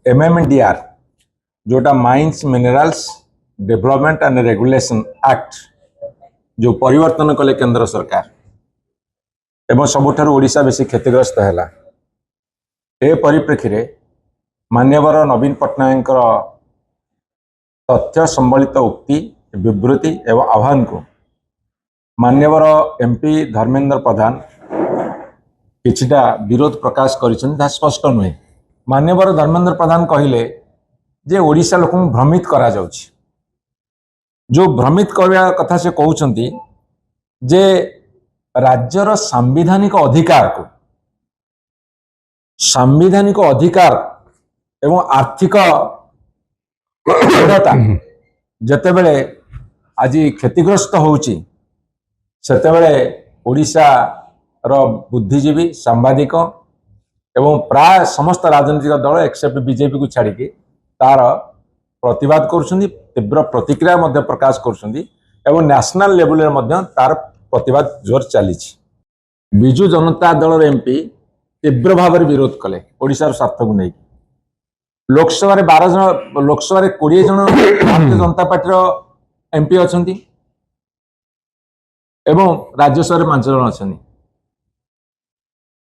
MMDR जोटा mines minerals development and regulation act जो परिवर्तन कले केंद्र सरकार एवं सबुठार ओडिशा बेसी क्षतिग्रस्त है। ए परिप्रेक्षी रे मान्यवर नवीन पट्टनायक तथ्य संबलित उक्ति विवृत्ति एवं आह्वान को मान्यवर MP धर्मेंद्र प्रधान किछिटा विरोध प्रकाश कर स्पष्ट नुहे। मान्यवर धर्मेंद्र प्रधान कहले जे ओडिशा लोक भ्रमित करा जाउछि। जो भ्रमित करवा कथा से कहउछंती जे राज्यर सांविधानिक अधिकार एवं आर्थिक दृढ़ता जेतेबेले आज क्षतिग्रस्त होउछि सेतेबेले ओडिशा रो बुद्धिजीवी सांबादिक एवं प्राय समस्त राजनीतिक दल एक्सेप्ट बीजेपी को छाड़ी तार प्रतिवाद करुछंती, तीव्र प्रतिक्रिया मध्य प्रकाश करुछंती एवं नेशनल लेवल रे तार प्रतिवाद जोर चली। बिजु जनता दल MP तीव्र भाव विरोध कले ओडिशार स्वार्थ को नहीं। लोकसभा 12 जन, लोकसभा 20 जन भारतीय जनता पार्टी MP अछंती एवं राज्यसभा 5 जन अछंती।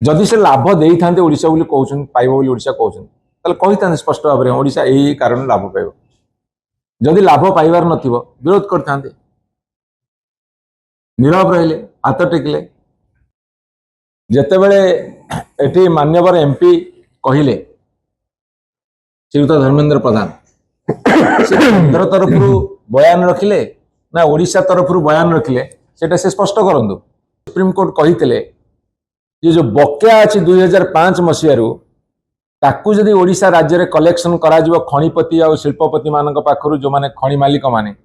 जदि से लाभ देई थांते ओडिशा बोली कहउछन पाइबो बोली ओडिशा कहउछन ताले कहि थांते स्पष्ट भाव रे ओडिशा एही कारण लाभ पाइबो। जदि लाभ पाइबार नथिबो विरोध कर थांते, नीरव रहिले, हाथ टेकिले। जेतेबेले एटी मान्यवर MP कहिले श्रीयुत धर्मेंद्र प्रधान से केंद्र तरफ बयान रखिले ना ओडिशा तरफ बयान रखिले सेटा से स्पष्ट करंदु। सुप्रीम कोर्ट कहितले ये जो बकेया अच्छी 2005 मसीह ताकू जदि ओडिशा राज्य में कलेक्शन करा खणिपति और शिल्पपति मान पाखु जो माने खଣି मालिक माने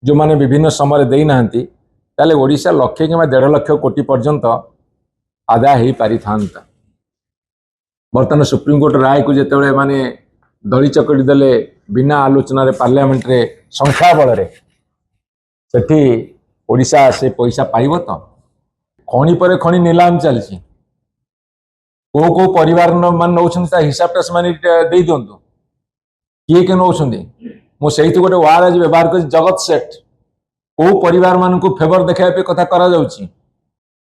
जो माने विभिन्न समय दे ना ताले ओडिशा लक्षे कि 1.5 लाख कोटी पर्यंत आदाय हो पारि था। बर्तमान सुप्रीम कोर्ट राय को जिते माने दली चकड़ी देले बिना आलोचना रे पार्लियामेंट रे संख्या बल रे सेठी ओडिशा से पैसा पाइबो तो खणी पर खणी नीलाम चलछि। को परिवार मान नौ हिसाबटा से दे दिंतु किए के नौ मुझे गोटे वार्ड आज व्यवहार कर जगत सेठ को परिवार मान को फेवर देखा कथा करा जाउछि।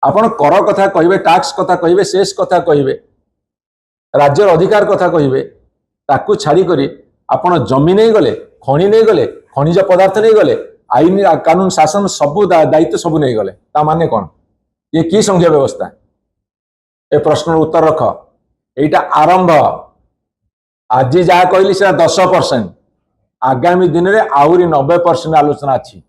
आपण कर कथा कहिबे, टैक्स कथा कहिबे, शेष कथा कहिबे, राज्यर अधिकार कथा कहिबे, ताकू छाड़ी करी आपण जमी नहीं गले, खणी नहीं गले, खनिज पदार्थ नहीं गले, आईन कानून शासन सबू दायित्व सबू नहीं गले ता माने कौन? ये की संघीय व्यवस्था? ए प्रश्न उत्तर रख। एटा आरंभ। आज जहाँ कहली से 10%, आगामी दिन में आहरी 90% आलोचना अच्छी।